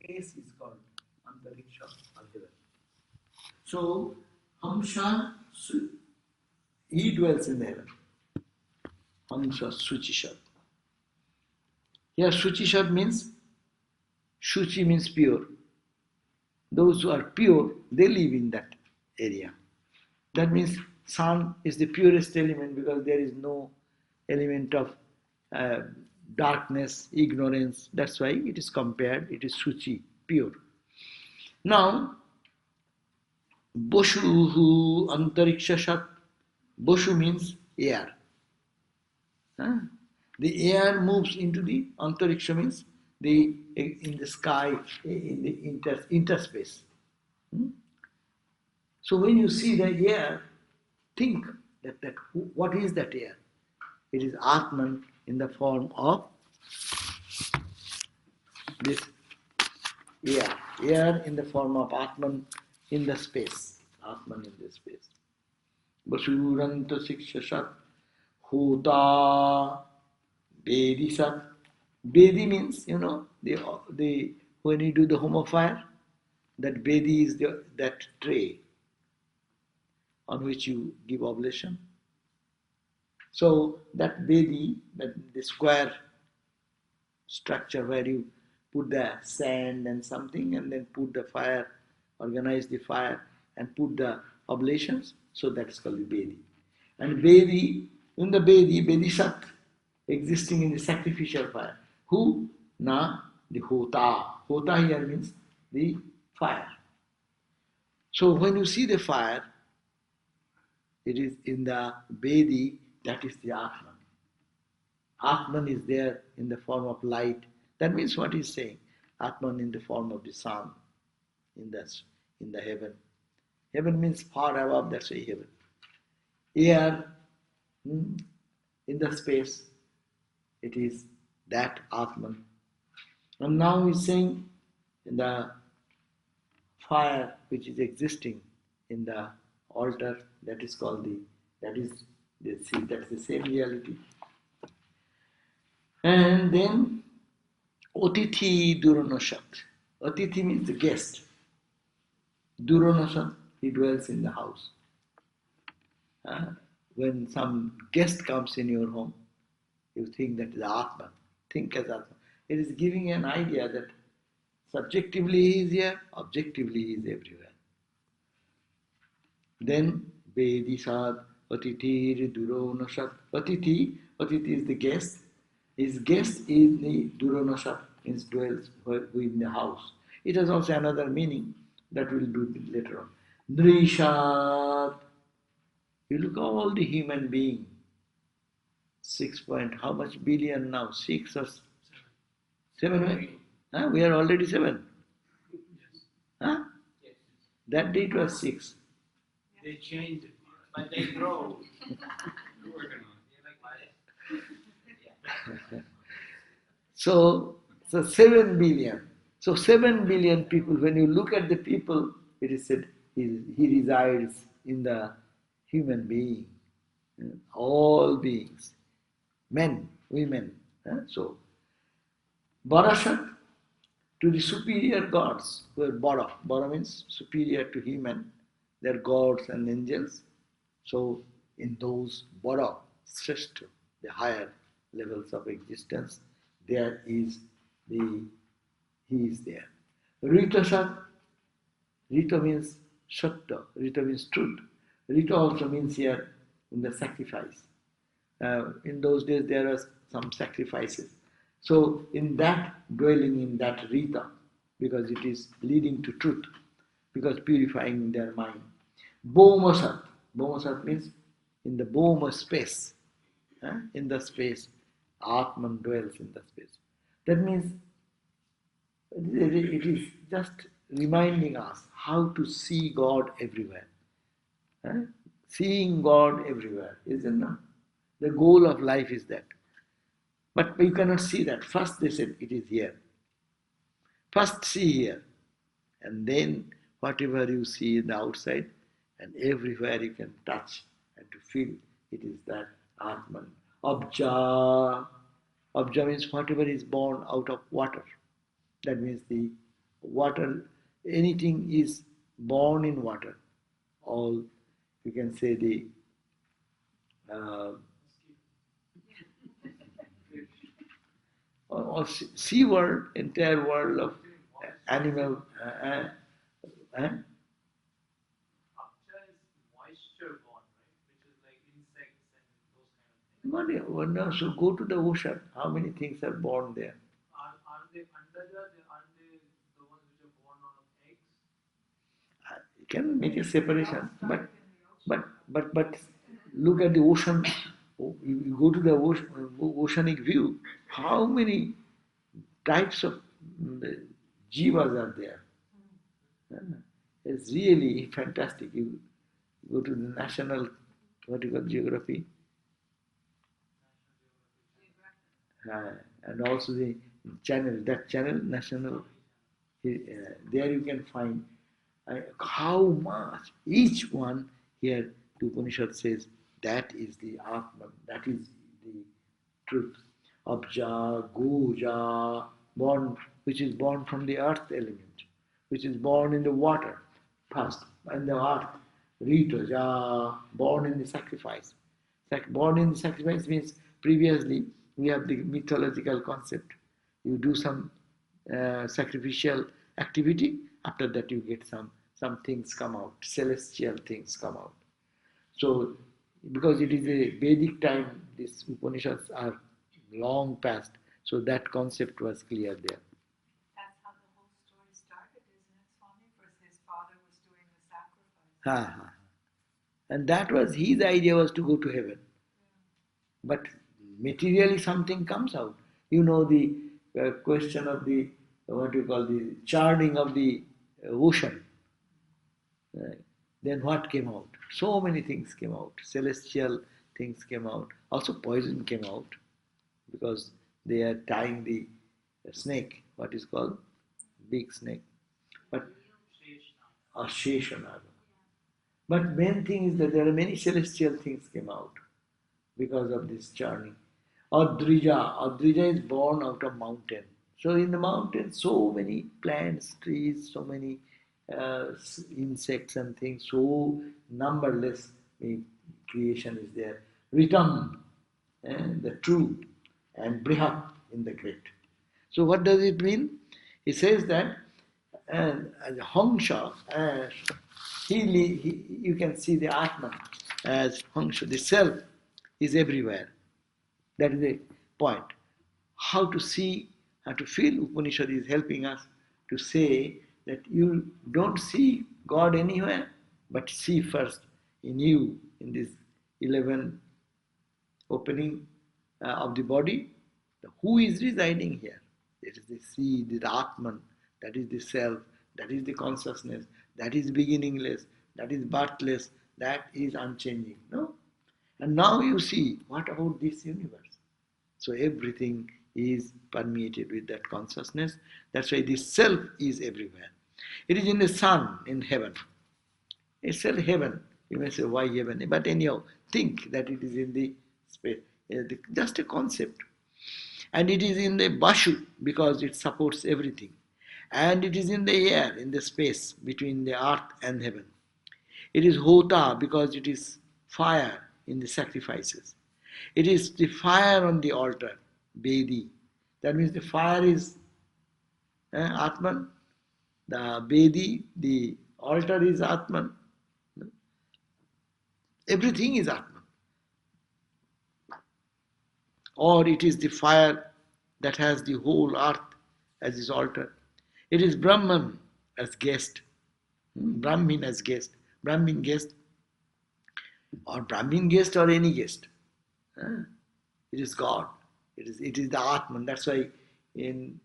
space is called Antariksha or heaven. So, Hamsa, he dwells in heaven. Hamsa Suchishad. Here Suchishad means, Shuchi means pure. Those who are pure, they live in that area. That means sun is the purest element because there is no element of uh, darkness, ignorance. That's why it is compared, it is Suchi, pure. Now, Boshuhu Antariksha Shat. Boshu means air. Huh? The air moves into the Antariksha means in the sky, in the interspace. Hmm? So when you see the air, think that what is that air? It is Atman in the form of this air. Air in the form of Atman in the space. Atman in the space. Basuranta Sikshasat Hota Vedi Sat. Vedi means, the when you do the home of fire, that Vedi is that tray on which you give oblation. So that Vedi, the square structure where you put the sand and something and then put the fire, organize the fire and put the oblations, so that's called the Vedi. And Vedi, in the Vedi Sat, existing in the sacrificial fire. Who? Na, the Hota. Hota here means the fire. So when you see the fire, it is in the Vedi, that is the Atman. Atman is there in the form of light. That means what he's saying. Atman in the form of the sun in the heaven. Heaven means far above, that's why heaven. Air in the space, it is that Atman. And now he's saying in the fire which is existing in the altar, that is the same reality. And then Otiti Duranashat. Otiti means the guest. Duranashat, he dwells in the house. When some guest comes in your home, you think that is Atman. Think as Atman. It is giving an idea that subjectively he is here, objectively he is everywhere. Then Vedisad Atiti Duranashat. Atiti is the guest. His guest is the Duranashat, means dwells within the house. It has also another meaning that we'll do later on. Drishad. You look at all the human being. 6 point, how much billion now? 6 or 7? Right? Huh? We are already 7. Yes. Huh? Yes. That day it was 6. They changed it, but they grow. So 7 billion. So 7 billion people, when you look at the people, it is said he resides in the human being. All beings. Men, women. So, Barashat, to the superior gods, who are Bara. Bara means superior to human. They are gods and angels. So, in those Bara, Sreshta, the higher levels of existence, there is he is there. Rita Sat, Rita means Shatta, Rita means truth. Rita also means here in the sacrifice. In those days there are some sacrifices. So in that, dwelling in that Rita, because it is leading to truth, because purifying their mind. Bhomasat. Bhomasat means in the Bhoma space. In the space, Atman dwells in the space. That means it is just reminding us how to see God everywhere. Seeing God everywhere, isn't it? The goal of life is that. But you cannot see that. First they said it is here. First see here. And then whatever you see in the outside and everywhere you can touch and to feel, it is that Atman. Abja. Abja means whatever is born out of water. That means the water, anything is born in water. All, you can say the uh, or sea world, entire world of animal. Rapture is moisture born, right? Which is like insects and those kind of things. One should go to the ocean. How many things are born there? Are they under aren't they the ones which are born out of eggs? You can make a separation, but look at the ocean. You go to the oceanic view. How many types of jivas are there? It's really fantastic. You go to the national, what you call geography, uh, and also the channel, that channel, national, there you can find how much each one here, the Upanishad says, that is the Atman, that is the truth. Abja, Goja, born, which is born from the earth element, which is born in the water first, and the earth. Ritaja, born in the sacrifice. Born in the sacrifice means previously we have the mythological concept. You do some sacrificial activity, after that you get some things come out, celestial things come out. So, because it is a Vedic time, these Upanishads are long past, so that concept was clear there. That's how the whole story started, isn't it, Swami? First, his father was doing the sacrifice. Ha, ha. And that was his idea, was to go to heaven. But materially something comes out. You know the question of the, what you call, the churning of the ocean. Then what came out? So many things came out. Celestial things came out. Also poison came out because they are tying the snake, what is called big snake, but a Sheshanaga. But main thing is that there are many celestial things came out because of this journey. Adrija is born out of mountain. So in the mountain, so many plants, trees, so many insects and things, so numberless creation is there. Ritam, the true, and Brihat in the great. So what does it mean? He says that as Hangsha, as you can see the Atman as Hangsha, the self is everywhere. That is the point. How to see, how to feel, Upanishad is helping us to say that you don't see God anywhere, but see first in you, in this 11 opening of the body, who is residing here. That is the seed, the Atman, that is the self, that is the consciousness, that is beginningless, that is birthless, that is unchanging. No? And now you see, what about this universe? So everything is permeated with that consciousness. That's why the self is everywhere. It is in the sun, in heaven. It's still heaven. You may say, why heaven? But anyhow, think that it is in the space. Just a concept. And it is in the Bashu because it supports everything. And it is in the air, in the space between the earth and heaven. It is Hota because it is fire in the sacrifices. It is the fire on the altar, Vedi. That means the fire is Atman, the Vedi, the altar is Atman. Everything is Atman. Or it is the fire that has the whole earth as its altar. It is Brahman as guest, Brahmin as guest, Brahmin guest, or Brahmin guest or any guest. It is God. It is the Atman. That's why in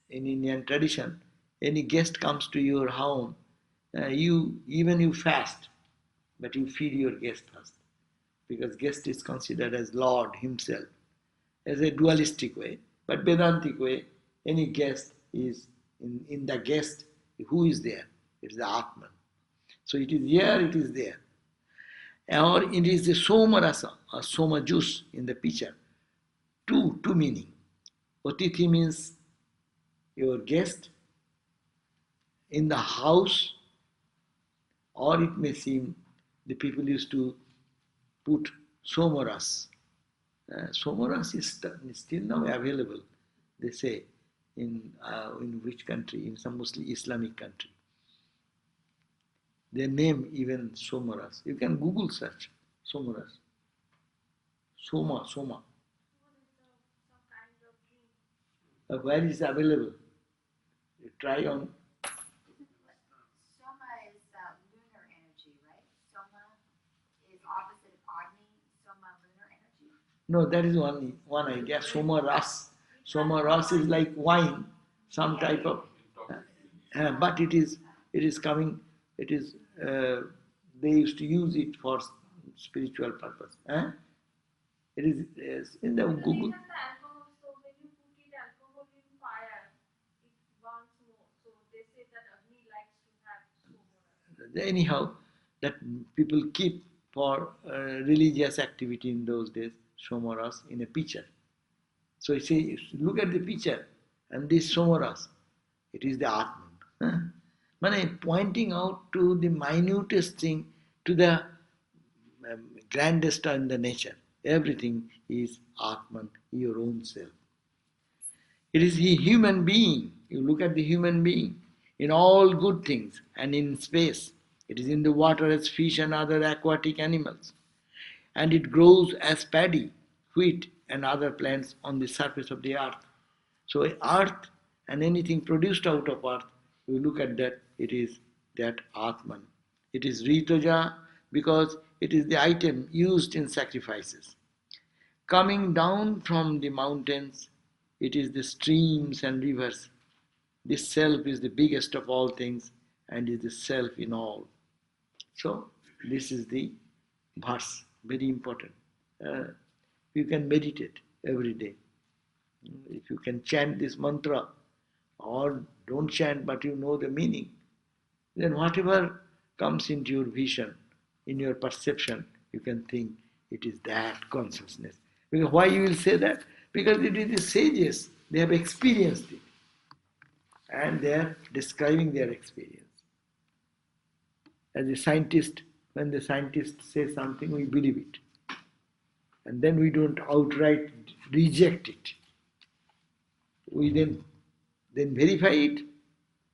Indian tradition, any guest comes to your home, you fast, but you feed your guest first, because guest is considered as Lord Himself, as a dualistic way. But Vedantic way, any guest is in the guest. Who is there? It is the Atman. So it is here, it is there. Or it is the Soma Rasa, or Soma juice in the pitcher. Two meaning. Otiti means your guest in the house, or it may seem the people used to put somaras. Somaras is still now available, they say, in which country? In some mostly Islamic country. They name even somaras. You can Google search somaras. Soma. Where is available? You try on. Soma is lunar energy, right? Soma is opposite of Agni. Soma, lunar energy. No, that is one idea. Soma ras is like wine, some type of. But it is coming. It is. They used to use it for spiritual purpose. It is in the Google. So when you put it alcohol in fire, it burns more. So they say that Agni likes to have so more. Anyhow, that people keep for religious activity in those days, somaras in a pitcher. So you see, look at the pitcher and this somaras, it is the Atman. Mane pointing out to the minutest thing, to the grandest in the nature. Everything is Atman, your own self. It is the human being. You look at the human being in all good things and in space. It is in the water as fish and other aquatic animals. And it grows as paddy, wheat, and other plants on the surface of the earth. So, earth and anything produced out of earth, you look at that, it is that Atman. It is Ritaja because it is the item used in sacrifices. Coming down from the mountains, it is the streams and rivers. This self is the biggest of all things and is the self in all. So, this is the verse, very important. You can meditate every day. If you can chant this mantra, or don't chant but you know the meaning, then whatever comes into your vision, in your perception, you can think it is that consciousness. Because why you will say that? Because it is the sages, they have experienced it. And they are describing their experience. As a scientist, when the scientist says something, we believe it. And then we don't outright reject it. We then verify it.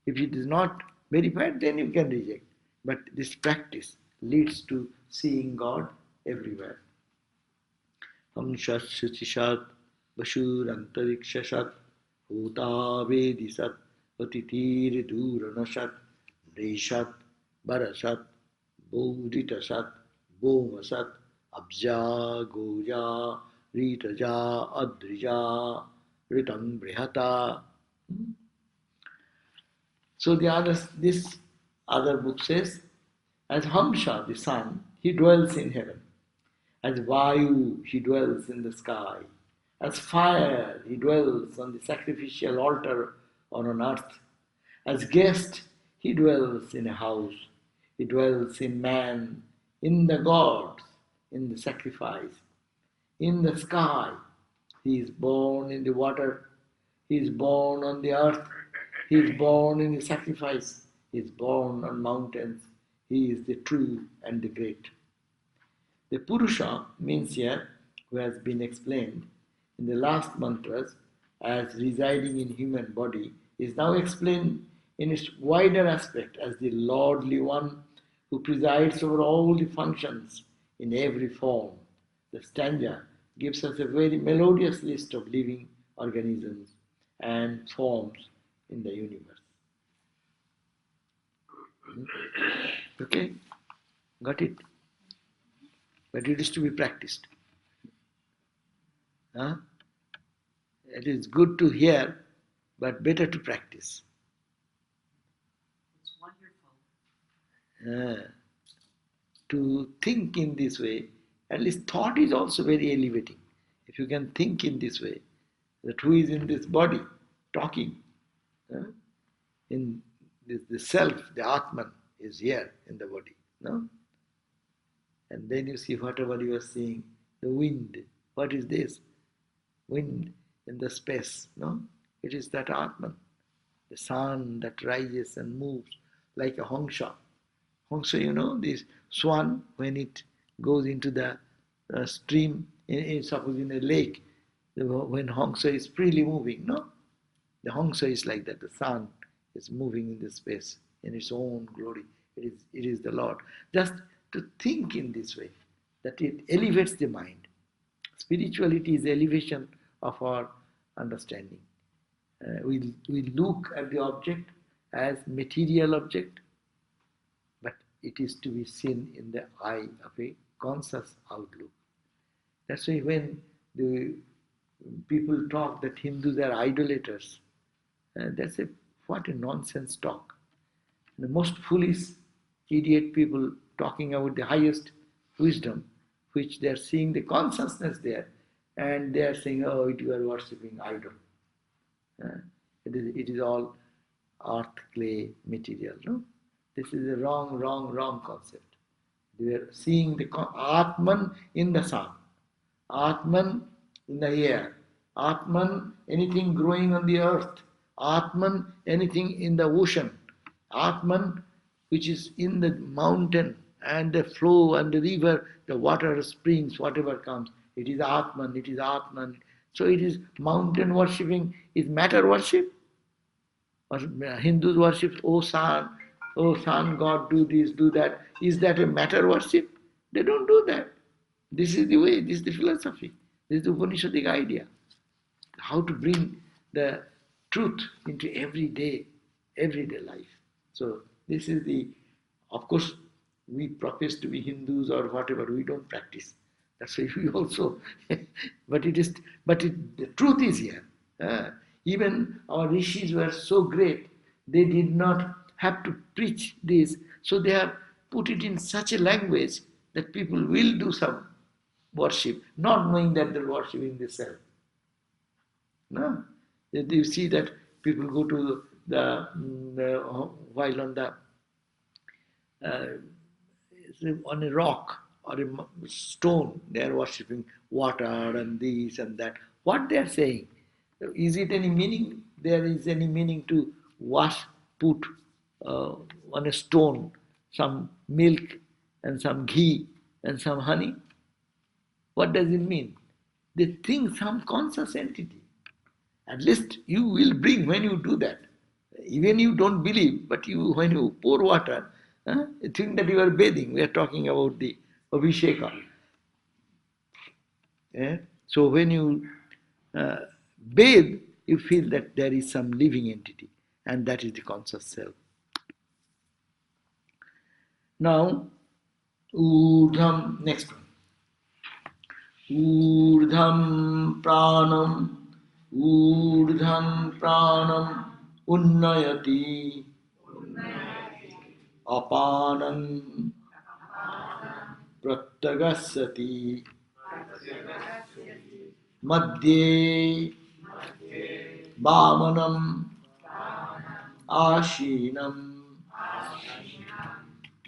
If it is not verified, then you can reject. But this practice leads to seeing God everywhere. Hamshat Shuchishat Bashur Antarikshashat Hota Vedisat Patitir Duranashat Reshat Barasat Bodhitasat Bomasat Abja Goja Ritaja Adrija Ritam Brihata. So this other book says, as Hamsha, the sun, he dwells in heaven. As Vayu, he dwells in the sky. As fire, he dwells on the sacrificial altar or on earth. As guest, he dwells in a house. He dwells in man, in the gods, in the sacrifice, in the sky. He is born in the water. He is born on the earth. He is born in the sacrifice. He is born on mountains. He is the true and the great. The Purusha means here, who has been explained in the last mantras as residing in human body, is now explained in its wider aspect as the lordly one who presides over all the functions in every form. The stanza gives us a very melodious list of living organisms and forms in the universe. Okay? Got it? But it is to be practiced. Huh? It is good to hear, but better to practice. It's wonderful. To think in this way, at least thought is also very elevating. If you can think in this way, that who is in this body talking, in the self, the Atman is here in the body. No? And then you see whatever you are seeing, the wind. What is this? Wind in the space. No? It is that Atman. the sun that rises and moves like a hongsha. Hongsha, you know, this swan, when it goes into the stream, suppose in a lake, when hongsha is freely moving, no? The hongsha is like that, the sun is moving in the space in its own glory. It is the Lord. Just to think in this way, that it elevates the mind. Spirituality is elevation of our understanding. We look at the object as material object, but it is to be seen in the eye of a conscious outlook. That's why when the people talk that Hindus are idolaters, that's what a nonsense talk. The most foolish, idiot people talking about the highest wisdom, which they are seeing the consciousness there, and they are saying, "Oh, you are worshipping idol." Uh, it is all earth, clay, material. No, this is a wrong concept. They are seeing the Atman in the sun, Atman in the air, Atman anything growing on the earth, Atman anything in the ocean, Atman which is in the mountain and the flow and the river, the water, springs, whatever comes. It is Atman, it is Atman. So it is mountain worshipping, is matter worship. Or Hindus worship, oh sun, God, do this, do that. Is that a matter worship? They don't do that. This is the way, this is the philosophy, this is the Upanishadic idea. How to bring the truth into everyday life. So this is the, of course, we profess to be Hindus or whatever, we don't practice. That's why we also, the truth is here. Even our rishis were so great, they did not have to preach this, so they have put it in such a language that people will do some worship, not knowing that they're worshipping themselves. No? You see that people go to while on the uh, on a rock or a stone, they are worshipping water and this and that. What they are saying? Is it any meaning? There is any meaning to put on a stone some milk and some ghee and some honey? What does it mean? They think some conscious entity. At least you will bring when you do that. Even you don't believe, but when you pour water, you think that you are bathing. We are talking about the Abhisheka. So when you bathe, you feel that there is some living entity, and that is the conscious self. Now, Urdham, next one. Urdham pranam, unnayati, apanam pratyagasyati, madhye vamanam ashinam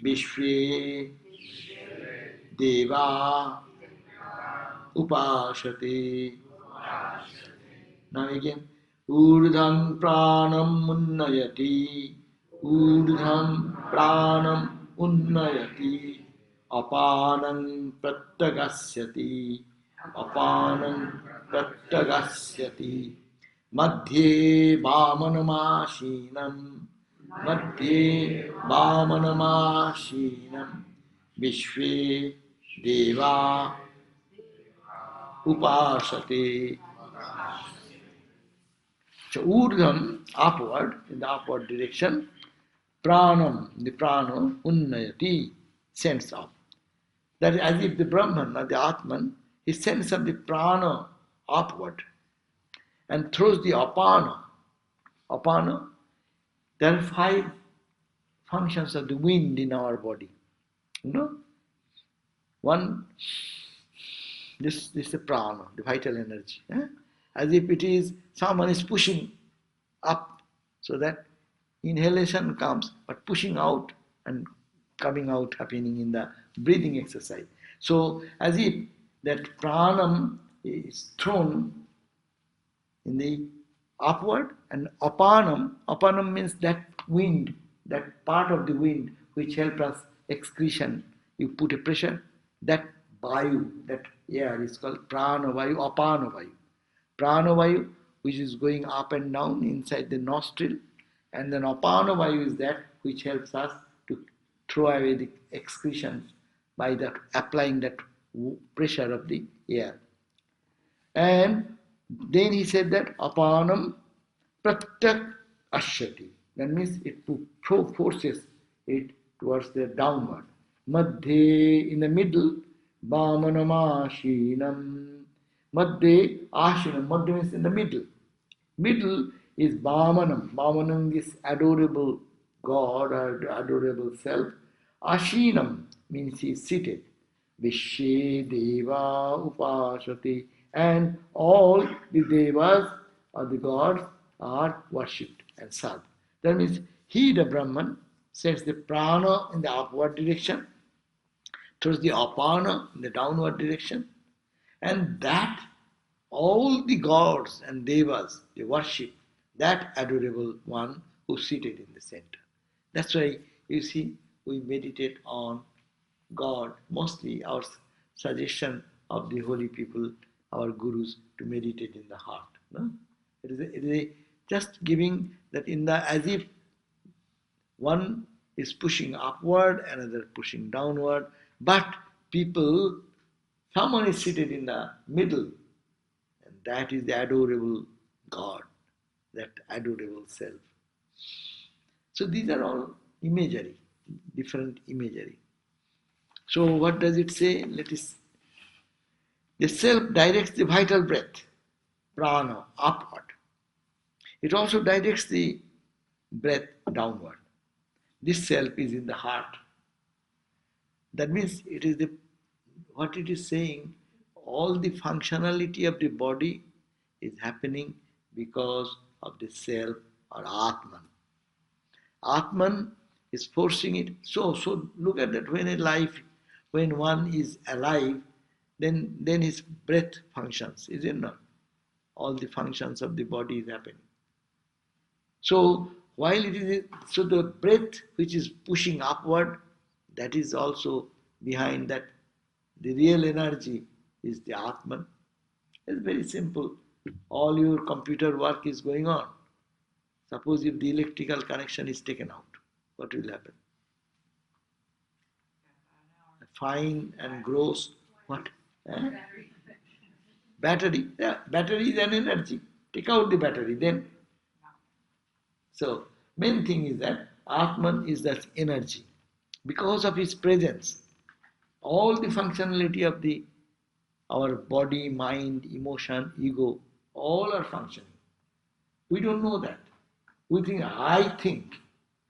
vishve deva upashate. Now again, urdham pranam unnayati, urdham pranam unnayati, apanam pratyagasyati, apanam pratyagasyati, madhye vamanamashinam, madhye vamanamashinam, vishve deva upasate. So urdham, upward, in the upward direction, pranam, the prana, unnayati, sends up. That is as if the Brahman or the Atman, he sends up the prana upward and throws the apana. Apana, there are 5 functions of the wind in our body. You know? One, this is the prana, the vital energy. As if it is, someone is pushing up so that inhalation comes, but pushing out and coming out happening in the breathing exercise. So as if that pranam is thrown in the upward, and apanam means that wind, that part of the wind which helps us excretion. You put a pressure, that vayu, that air is called pranavayu, apanavayu. Pranavayu, which is going up and down inside the nostril, and then apanavayu is that which helps us to throw away the excretions by that applying that pressure of the air. And then he said that apanam pratyak ashyati. That means it forces it towards the downward. Madhye, in the middle, vamanam ashinam. Madhye ashinam. Madhya means in the middle. Middle is vamanam. Vamanam is adorable God or adorable self. Ashinam means he is seated. Vishye Deva Upasati, and all the Devas or the gods are worshipped and served. That means he, the Brahman, sends the prana in the upward direction, throws the apana in the downward direction, and that all the gods and devas they worship that adorable one who's seated in the center. That's why you see we meditate on God. Mostly our suggestion of the holy people, our gurus, to meditate in the heart. No? It is just giving that in the as if one is pushing upward, another pushing downward, but people, someone is seated in the middle, and that is the adorable God, that adorable self. So these are all imagery, different imagery. So what does it say? Let us. The self directs the vital breath, prana, upward. It also directs the breath downward. This self is in the heart. That means it is the what it is saying, all the functionality of the body is happening because of the self or Atman. Atman is forcing it. So look at that when one is alive, then his breath functions, is it not? All the functions of the body is happening. So while it is so the breath which is pushing upward, that is also behind that. The real energy is the Atman. It's very simple. All your computer work is going on. Suppose if the electrical connection is taken out, what will happen? Fine and gross, what? Eh? Battery. Yeah, battery is an energy. Take out the battery, then. So, main thing is that Atman is that energy. Because of his presence, all the functionality of our body, mind, emotion, ego, all are functioning. We don't know that. We think, I think.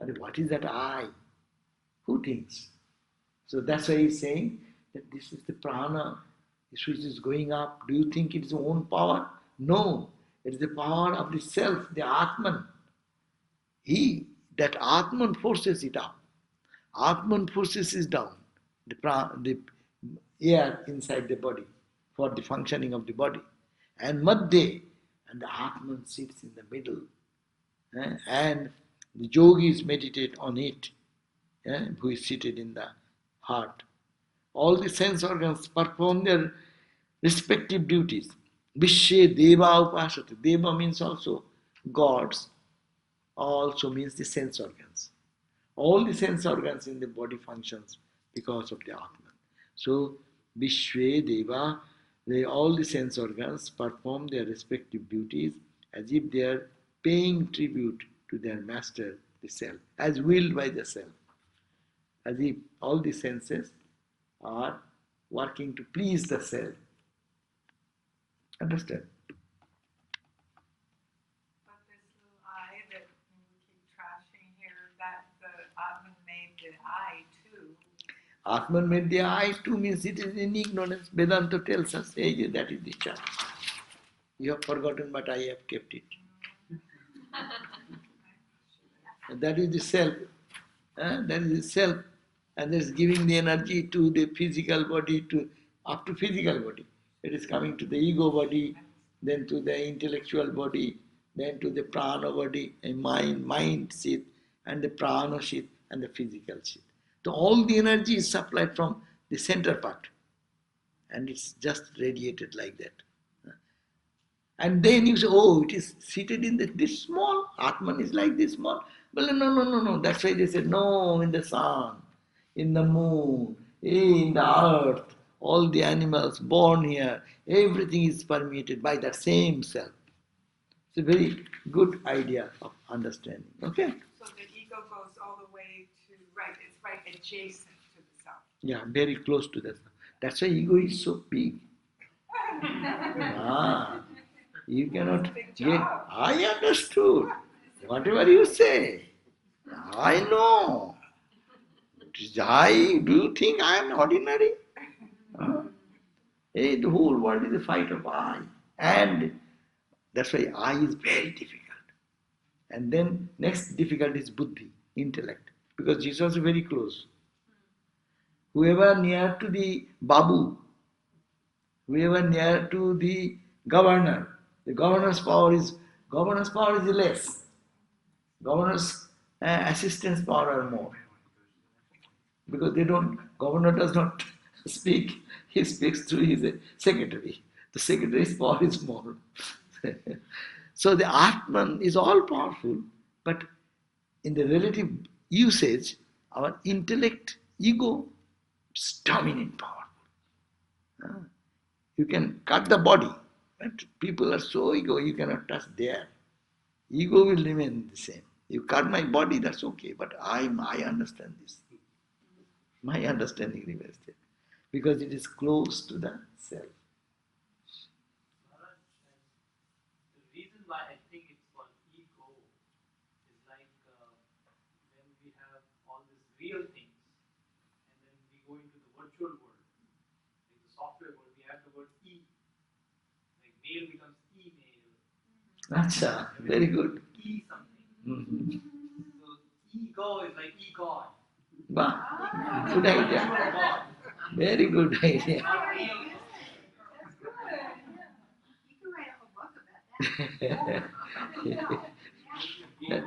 And what is that I? Who thinks? So that's why he's saying that this is the prana, which is going up. Do you think it is your own power? No. It is the power of the self, the Atman. That Atman forces it up. Atman forces it down. The air inside the body for the functioning of the body. And Madhya, and the Atman sits in the middle. And the yogis meditate on it, who is seated in the heart. All the sense organs perform their respective duties. Vishye Deva Upasati. Deva means also gods, also means the sense organs. All the sense organs in the body functions because of the Atman. So, Vishwe Deva, all the sense organs perform their respective duties as if they are paying tribute to their master, the self, as willed by the self. As if all the senses are working to please the self. Understand? But this little I that we keep trashing here, that the Atman made the I too. Atman made the I too means it is in ignorance. Vedanta tells us, hey, that is the chart. You have forgotten, but I have kept it. And that is the self. That is the self. And that is giving the energy to the physical body, up to physical body. It is coming to the ego body, then to the intellectual body, then to the prana body, a mind sheath, and the prana sheath, and the physical sheath. So all the energy is supplied from the center part, and it's just radiated like that. And then you say, oh, it is seated in this small, Atman is like this small. Well, no, no, no, no. That's why they said, no, in the sun, in the moon, in the earth, all the animals born here, everything is permeated by that same self. It's a very good idea of understanding. Okay? So the ego goes all the way to it's right adjacent to the self. Yeah, very close to that. That's why ego is so big. You cannot get. I understood. Whatever you say, I know. Do you think I am ordinary? Huh? Hey, the whole world is a fight of I. And that's why I is very difficult. And then next difficulty is buddhi, intellect. Because Jesus is very close. Whoever near to the Babu, whoever near to the governor's power is less. Governor's assistant's power are more. Because governor does not speak, he speaks through his secretary. The secretary's power is more. So the Atman is all powerful, but in the relative usage, our intellect, ego, is dominant powerful. You can cut the body, but people are so ego, you cannot touch there. Ego will remain the same. You cut my body, that's okay, but I understand this. My understanding remains there. Because it is close to the self. The reason why I think it's called ego is like when we have all these real things and then we go into the virtual world, like the software world, we have the word e. Like mail becomes email. Acha, very good. E something. Mm-hmm. So ego is like e-god. Wow, good idea. Very good idea. Not real. That's good. You can write a whole book about that.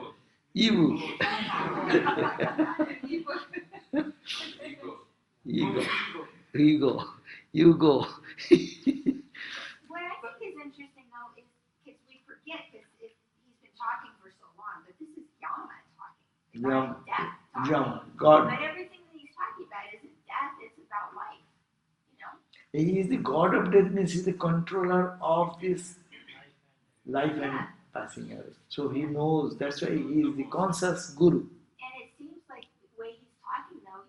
Ego. You go. What I think is interesting though is because we forget because he's been talking for so long, but this is Yama talking. About death talking. God. But everything that he's talking about isn't death, it's about life. You know? He is the God of death, means he is the controller of this life and passing away. So he knows, that's why he is the conscious guru. And it seems like the way he's talking though,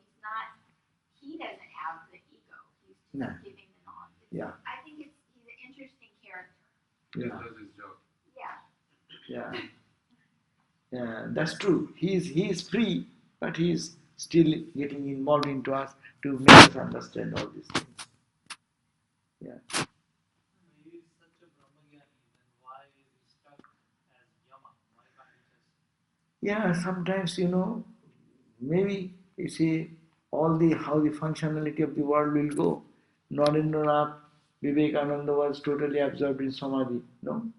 he doesn't have the ego. He's just giving the knowledge. Yeah. I think he's an interesting character. Yeah. Does his job. Yeah. Yeah, that's true. He is free, but he is still getting involved into us to make us understand all these things. Yeah. He is such a Brahmagyani, then why is he stuck as Yama? Why can't he just... Yeah, sometimes, maybe you see how the functionality of the world will go. Narendranath Vivekananda was totally absorbed in Samadhi, no?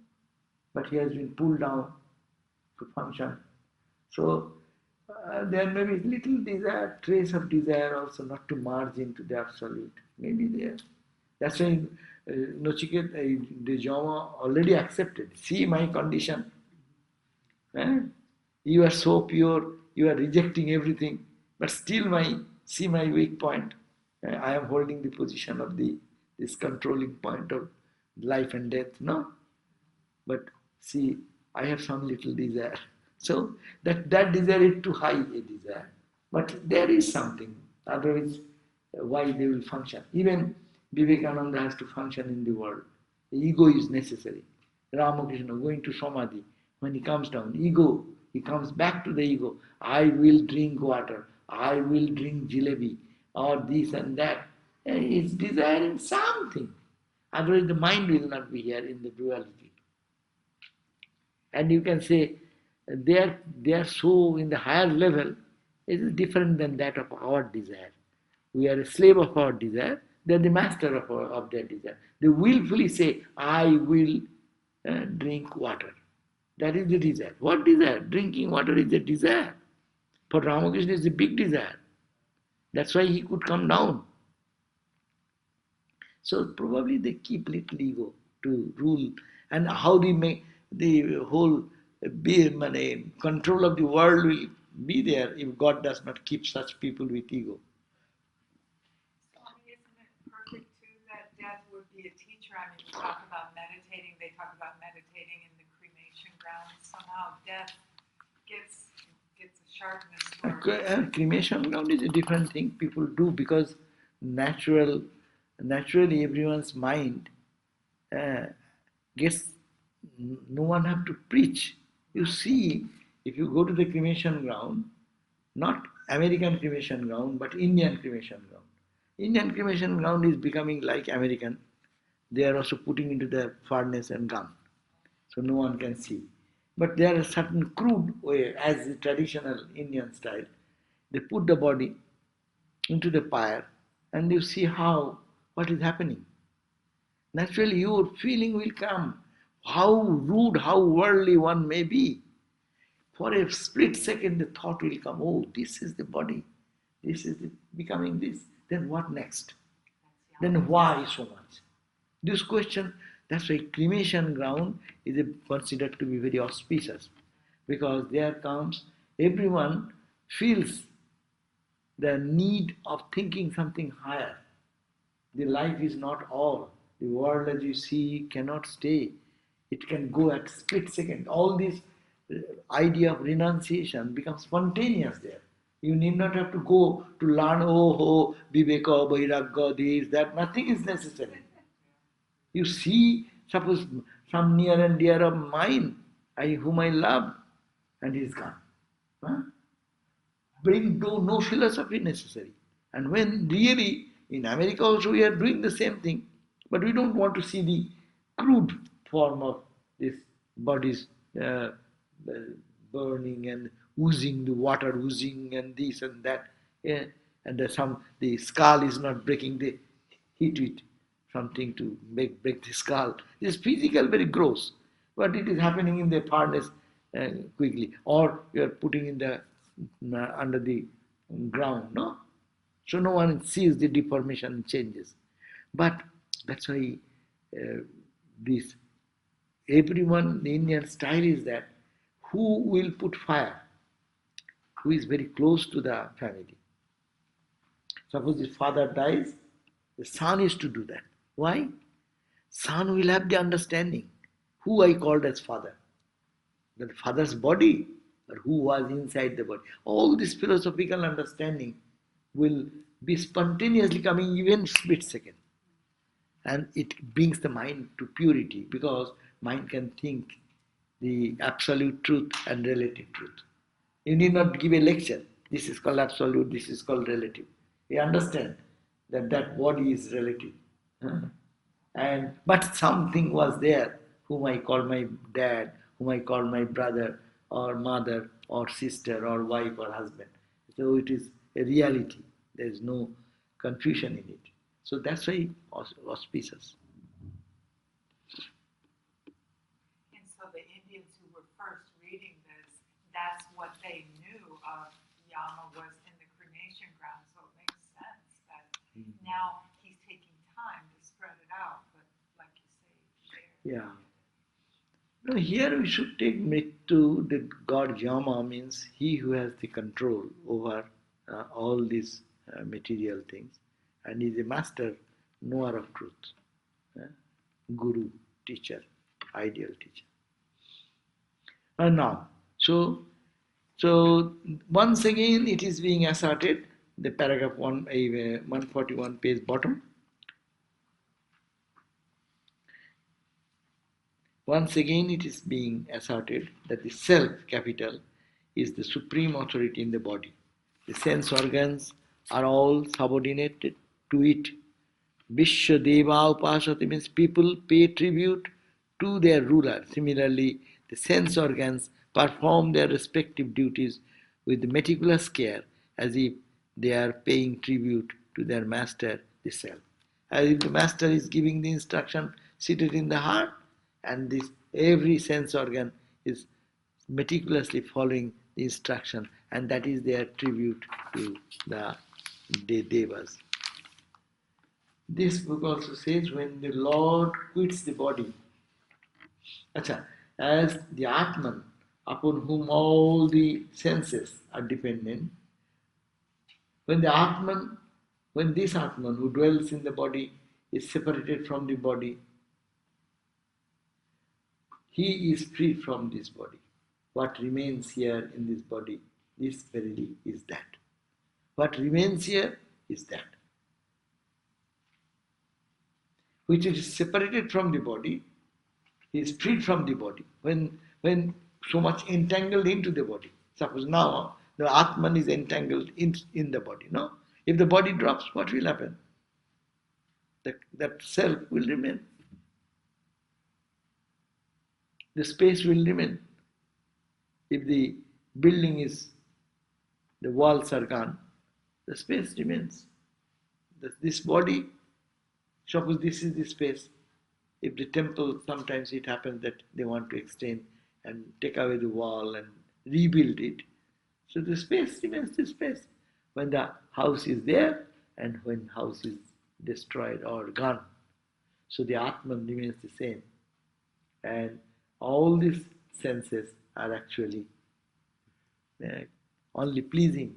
But he has been pulled down to function. So there may be little desire, trace of desire also, not to merge into the absolute. Maybe there. That's why Nachiket, the Jama already accepted. See my condition. You are so pure, you are rejecting everything, but still see my weak point. I am holding the position of this controlling point of life and death. No? But see, I have some little desire. So that desire is too high a desire. But there is something. Otherwise, why they will function? Even Vivekananda has to function in the world. The ego is necessary. Ramakrishna going to Samadhi, when he comes down, ego, he comes back to the ego. I will drink water. I will drink jalebi or this and that. And he is desiring something. Otherwise the mind will not be here in the duality. And you can say they are so in the higher level, it is different than that of our desire. We are a slave of our desire, they are the master of their desire. They willfully say, I will drink water. That is the desire. What desire? Drinking water is a desire. For Ramakrishna is a big desire. That's why he could come down. So probably they keep little ego to rule. And how they make the whole control of the world will be there if God does not keep such people with ego. Swami, isn't it perfect too that death would be a teacher? I mean, you talk about meditating, they talk about meditating in the cremation ground. Somehow death gets a sharpness for And cremation ground is a different thing people do because naturally everyone's mind gets, no one have to preach. You see, if you go to the cremation ground, not American cremation ground, but Indian cremation ground. Indian cremation ground is becoming like American. They are also putting into the furnace and gun, so no one can see. But there are certain crude way, as the traditional Indian style. They put the body into the fire, and you see what is happening. Naturally, your feeling will come. How rude, how worldly one may be. For a split second, the thought will come, oh, this is the body. This is becoming this. Then what next? Then why so much? This question, that's why cremation ground is considered to be very auspicious. Because there comes, everyone feels the need of thinking something higher. The life is not all. The world as you see cannot stay. It can go at split second. All this idea of renunciation becomes spontaneous there. You need not have to go to learn, viveka, vairagya, this, that. Nothing is necessary. You see, suppose some near and dear of mine, whom I love, and he's gone. Huh? Bring no philosophy necessary. And when really, in America also we are doing the same thing, but we don't want to see the crude form of this bodies burning and oozing, the water oozing and this and that. Yeah. And the skull is not breaking, the heat with something to break the skull. This is physical, very gross, but it is happening in the furnace quickly. Or you are putting in the under the ground, no? So no one sees the deformation changes. But that's why this everyone, the Indian style is that who will put fire, who is very close to the family. Suppose the father dies, the son is to do that. Why? Son will have the understanding who I called as father. The father's body, or who was inside the body. All this philosophical understanding will be spontaneously coming even split second. And it brings the mind to purity because mind can think the absolute truth and relative truth. You need not give a lecture. This is called absolute, this is called relative. You understand that body is relative. But something was there whom I call my dad, whom I call my brother or mother or sister or wife or husband. So it is a reality. There is no confusion in it. So that's why auspicious. And so the Indians who were first reading this, that's what they knew of Yama was in the cremation ground. So it makes sense that now he's taking time to spread it out. But like you say, share. Yeah. No, here we should take Mrityu, the god Yama means he who has the control over all these material things and is a master knower of truth. Guru, teacher, ideal teacher. And now, so once again it is being asserted, the paragraph 141 page bottom. Once again it is being asserted that the self capital is the supreme authority in the body. The sense organs are all subordinated to it. Vishwa Deva Upasati means people pay tribute to their ruler. Similarly, the sense organs perform their respective duties with meticulous care as if they are paying tribute to their master, the self. As if the master is giving the instruction seated in the heart, and this every sense organ is meticulously following the instruction, and that is their tribute to the Devas. This book also says when the Lord quits the body, as the Atman, upon whom all the senses are dependent, when this Atman who dwells in the body is separated from the body, he is free from this body. What remains here in this body, this verily is that. What remains here is that. Which is separated from the body, he is freed from the body. When so much entangled into the body. Suppose now the Atman is entangled in the body. No? If the body drops, what will happen? That self will remain. The space will remain. If the building is, the walls are gone, the space remains. This body, suppose this is the space. If the temple, sometimes it happens that they want to extend and take away the wall and rebuild it. So the space remains the space. When the house is there and when house is destroyed or gone. So the Atman remains the same. And all these senses are actually only pleasing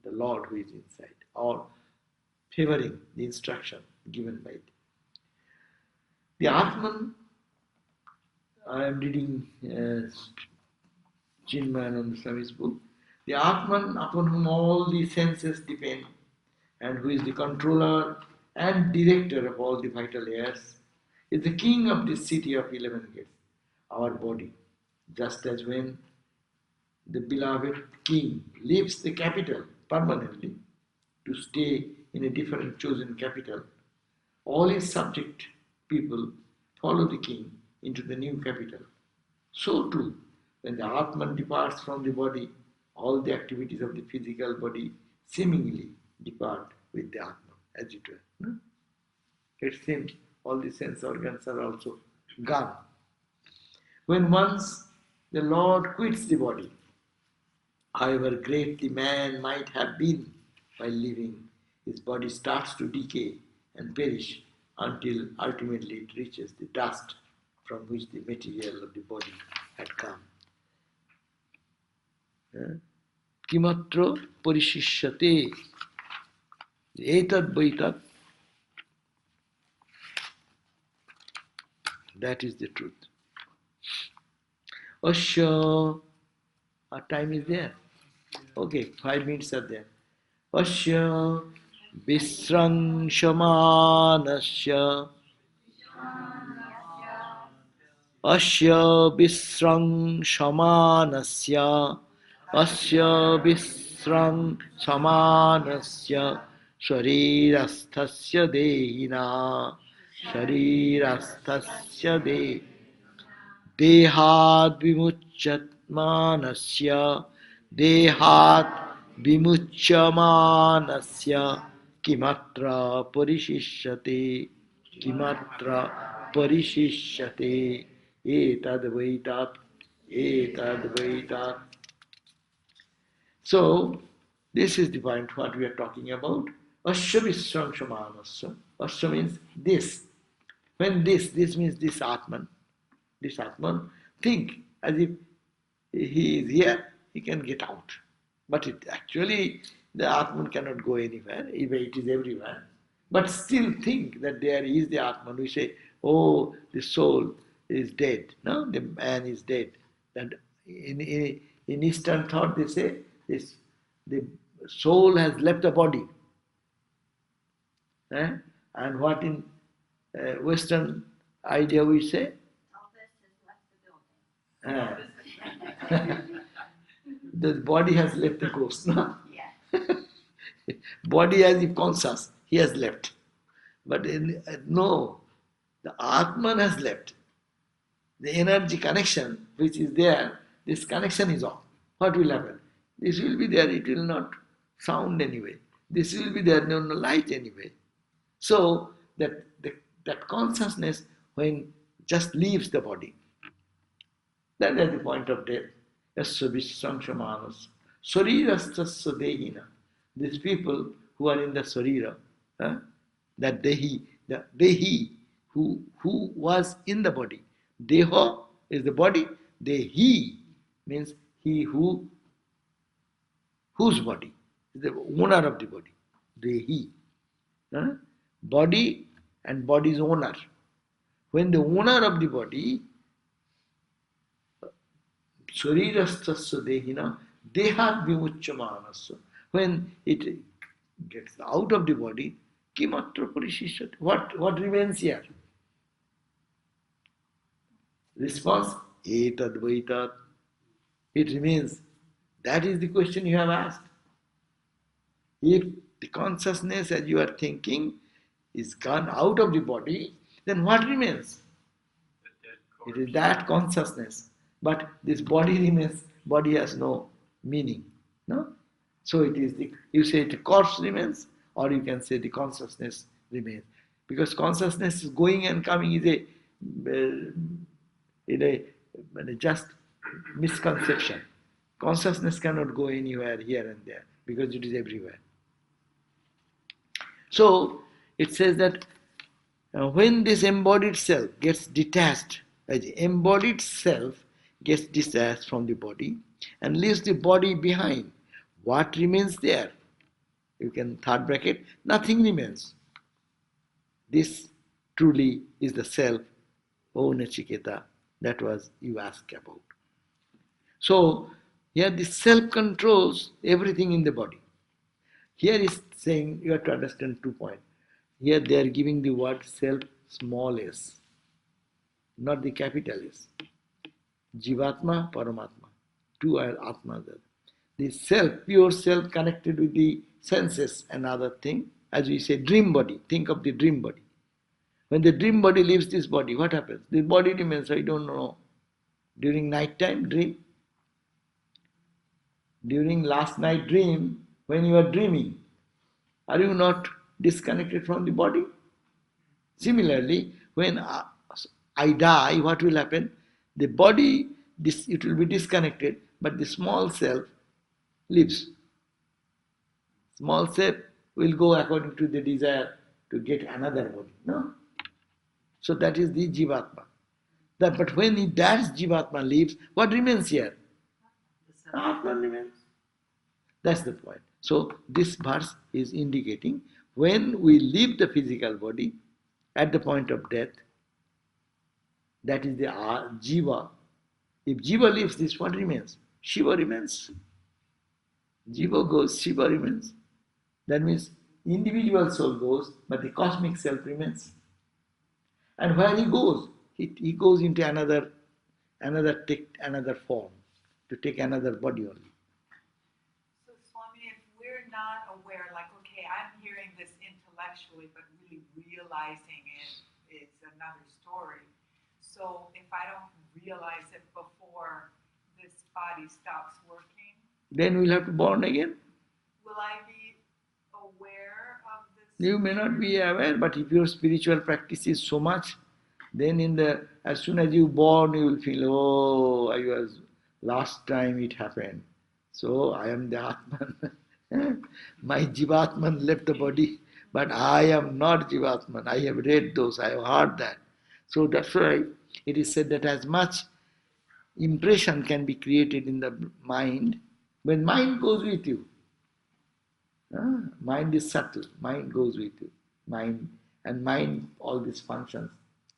the Lord who is inside or favoring the instruction given by it. The Atman, I am reading Chinmayananda Swami's book, the Atman upon whom all the senses depend and who is the controller and director of all the vital airs, is the king of this city of 11 gates, our body. Just as when the beloved king leaves the capital permanently to stay in a different chosen capital, all his subject people follow the king into the new capital. So too, when the Atman departs from the body, all the activities of the physical body seemingly depart with the Atman, as it were. No? It seems all the sense organs are also gone. When once the Lord quits the body, however great the man might have been while living, his body starts to decay and perish until ultimately it reaches the dust from which the material of the body had come. Kimatra parishishyate etad vaitat. That is the truth. Asya, our time is there. Okay, 5 minutes are there. Asya visrang shamanasya. Asya visrang shamanasya. Asya visrang samanasya. Sharirasthasya dehina. Sharirasthasya dehina. Dehat vimuchyatmanasya, dehat vimuchymanasya, kimatra parishishyate, kimatra parishishyate, etad vaitat, etad vaitat. So, this is the point what we are talking about. Asya visram shamanasya. Asya means this. When this means this Atman. This Atman, think as if he is here, he can get out. But actually, the Atman cannot go anywhere, it is everywhere. But still think that there is the Atman. We say, oh, the soul is dead. No, the man is dead. And in Eastern thought, they say, the soul has left the body. And what in Western idea we say? The body has left the ghost, no? Yeah. Body as if conscious, he has left. But no, the Atman has left. The energy connection which is there, this connection is off. What will happen? This will be there, it will not sound anyway. This will be there, no light anyway. So that consciousness when just leaves the body, That is the point of death. Yasya vishamshamanas. Sarirastasya dehina. These people who are in the sarira, that the dehi, who was in the body. Deha is the body. Dehi means he whose body? The owner of the body. Dehi. Body and body's owner. When the owner of the body, Sharirastasya dehina, dehat vimucchamanasya, when it gets out of the body, kimatra parishishat. What remains here? Response, etad vaitat. It remains. That is the question you have asked. If the consciousness as you are thinking is gone out of the body, then what remains? It is that consciousness. But this body remains, body has no meaning. No? So it is you say the corpse remains, or you can say the consciousness remains. Because consciousness is going and coming is a just misconception. Consciousness cannot go anywhere here and there because it is everywhere. So it says that when this embodied self gets detached, the embodied self gets detached from the body and leaves the body behind, what remains there? You can third bracket, nothing remains. This truly is the self, O Nachiketa, that was you asked about. So here the self controls everything in the body. Here is saying you have to understand 2 points. Here they are giving the word self small s, not the capital S. Jivatma, Paramatma. Two are Atma. The self, pure self connected with the senses and other thing. As we say, dream body. Think of the dream body. When the dream body leaves this body, what happens? The body remains, I don't know. During night time, dream. During last night dream, when you are dreaming, are you not disconnected from the body? Similarly, when I die, what will happen? The body, it will be disconnected, but the small self lives. Small self will go according to the desire to get another body. No? So that is the Jivatma. But when that Jivatma leaves, what remains here? Atma remains. That's the point. So this verse is indicating when we leave the physical body at the point of death, that is the Jiva. If Jiva leaves this, what remains? Shiva remains. Jiva goes, Shiva remains. That means individual soul goes, but the cosmic self remains. And where he goes, he goes into another form, to take another body only. So Swami, if we're not aware, like, okay, I'm hearing this intellectually, but really realizing it is another story. So if I don't realize it before this body stops working, then we'll have to born again. will I be aware of this? You may not be aware, but if your spiritual practice is so much, then as soon as you born, you will feel, oh, I was last time it happened. So I am the Atman. My Jivatman left the body, but I am not Jivatman. I have read those, I have heard that. So that's why it is said that as much impression can be created in the mind, when mind goes with you. Mind is subtle, mind goes with you. Mind, all these functions.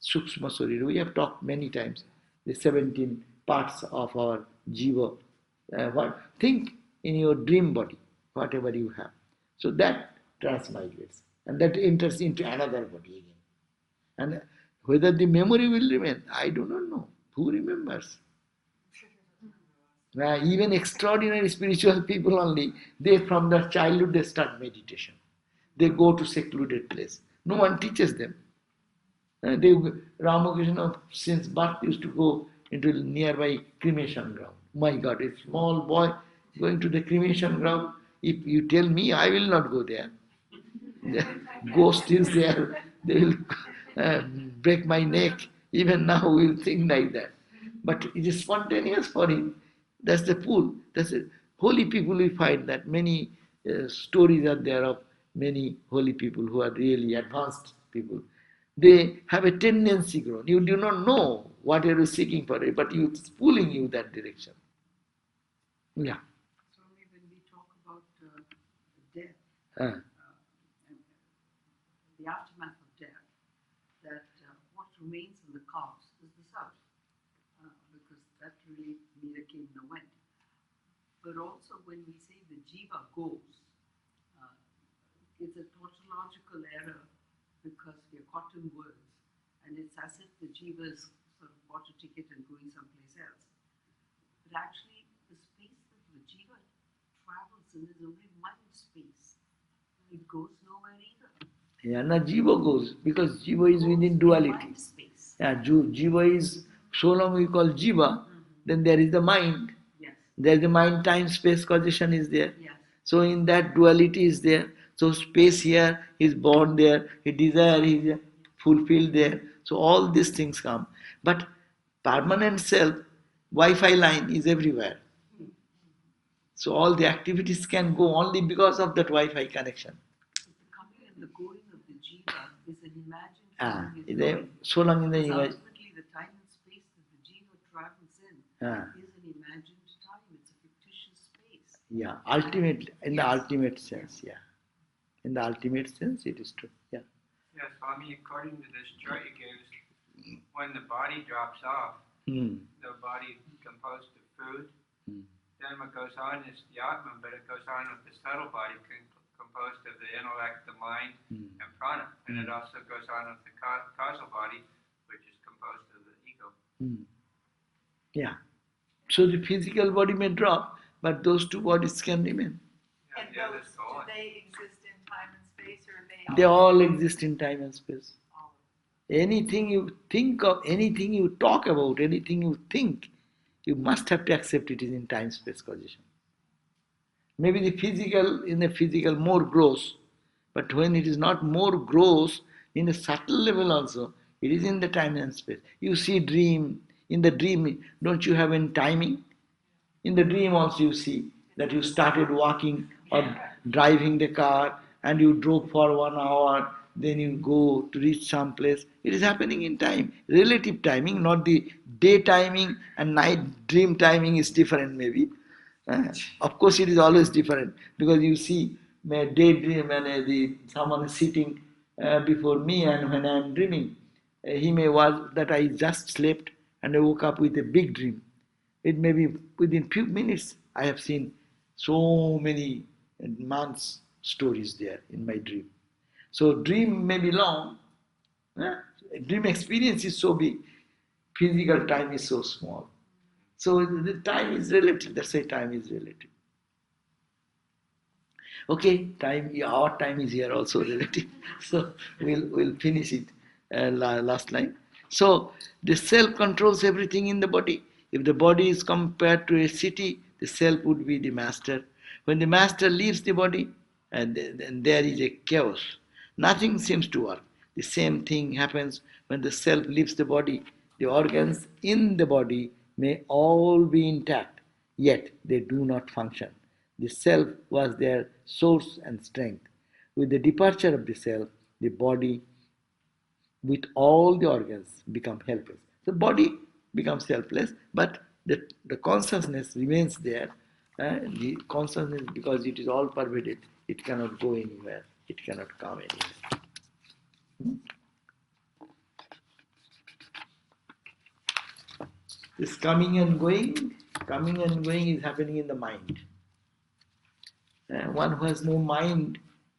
Sukshma Sarira, we have talked many times, the 17 parts of our Jiva. Think in your dream body, whatever you have. So that transmigrates and that enters into another body again. And whether the memory will remain, I do not know. Who remembers? Even extraordinary spiritual people only, they from their childhood they start meditation. They go to secluded place. No one teaches them. Ramakrishna since birth used to go into nearby cremation ground. My God, a small boy going to the cremation ground. If you tell me, I will not go there. The ghost is there. They will break my neck. Even now we will think like that. But it is spontaneous for him. That's the pool. That's it. Holy people, we find that many stories are there of many holy people who are really advanced people. They have a tendency grown. You do not know what you are seeking for it, but it's pulling you that direction. Yeah. So when we talk about death, Uh, and the aftermath of death, that what remains in the corpse is the self, because that really neither came nor went. But also when we say the jiva goes, it's a tautological error because we are caught in words, and it's as if the jiva is sort of bought a ticket and going someplace else. But actually, the space that the jiva travels in is only mind space. It goes nowhere either. yeah, now jiva goes because jiva is within duality. Mind space. Yeah, jiva is, so long we call jiva, then there is the mind. Yes. There is the mind, time, space, causation is there. Yes. So in that duality is there. So space here, he is born there, he desire, he is fulfilled there. So all these things come. But permanent self, Wi-Fi line is everywhere. So all the activities can go only because of that Wi-Fi connection. But the coming and the going of the jiva is an imagined Ah, feeling. Is going. so long in the Because image. ultimately, the time and space that the jiva travels in Ah. is an imagined time. It's a fictitious space. Yeah, ultimately, in the Yes. ultimate sense, yeah. In the ultimate sense, it is true. Yeah. Yeah, Swami, according to this chart you gave us, when the body drops off, Hmm. the body composed of food, Hmm. then what goes on is the Atma, but it goes on with the subtle body composed of the intellect, the mind, and prana. And it also goes on with the causal body, which is composed of the ego. Hmm. Yeah. So the physical body may drop, but those two bodies can remain. Yeah, And the others those, go do on. they exist in time and space, or are They all exist in time and space. all of Anything you think of, anything you talk about, anything you think, you must have to accept it is in time, space, causation. Maybe the physical, in the physical, more gross, but when it is not more gross, in a subtle level also, it is in the time and space. You see dream, in the dream, don't you have any timing? In the dream also you see that you started walking or driving the car and you drove for 1 hour, then you go to reach some place. It is happening in time. Relative timing, not the day timing and night dream timing is different maybe. Of course it is always different because you see daydream and someone is sitting before me and when I am dreaming, he may was that I just slept and I woke up with a big dream. It may be within few minutes. I have seen so many months stories there in my dream. So dream may be long. eh? Dream experience is so big. Physical time is so small. So the time is relative. That's why time is relative. Okay, time. Our time is here also relative. So we'll finish it. Last line. So the self controls everything in the body. If the body is compared to a city, the self would be the master. When the master leaves the body, and then there is a chaos. Nothing seems to work. The same thing happens when the self leaves the body. The organs in the body may all be intact, yet they do not function. The self was their source and strength. With the departure of the self, the body with all the organs become helpless. The body becomes helpless, but the consciousness remains there. The consciousness, because it is all pervaded, it cannot go anywhere, it cannot come anywhere. This coming and going is happening in the mind. One who has no mind,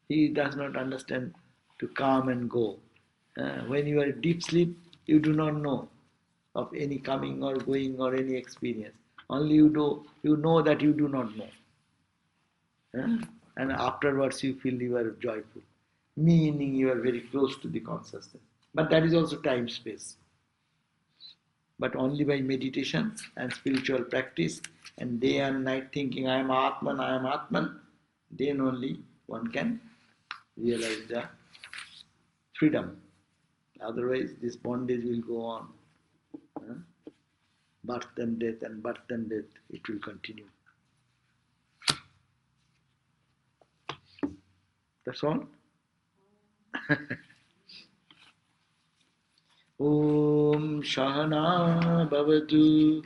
he does not understand to come and go. When you are in deep sleep, you do not know of any coming or going or any experience. Only you know that you do not know. And afterwards you feel you are joyful, meaning you are very close to the consciousness. But that is also time space. But only by meditation and spiritual practice and day and night thinking, I am Atman, then only one can realize the freedom. Otherwise, this bondage will go on. birth and death and birth and death, it will continue. That's all. Om Shahana Bhavatu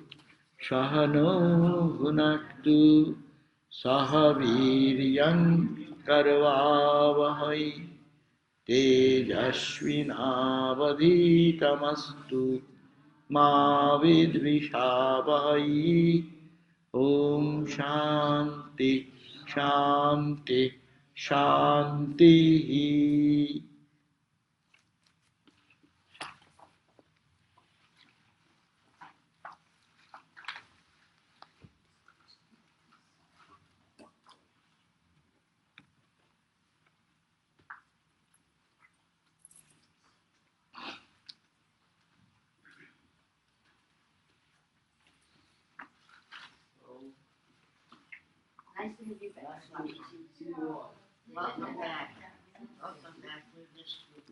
Shahano Hunaktu Sahaviryam Karvavahai Tejasvinavadhitamastu Ma Vidvishavahai. Om Shanti Shanti Shanti. Nice to meet you back. Welcome back. Welcome back. We missed you.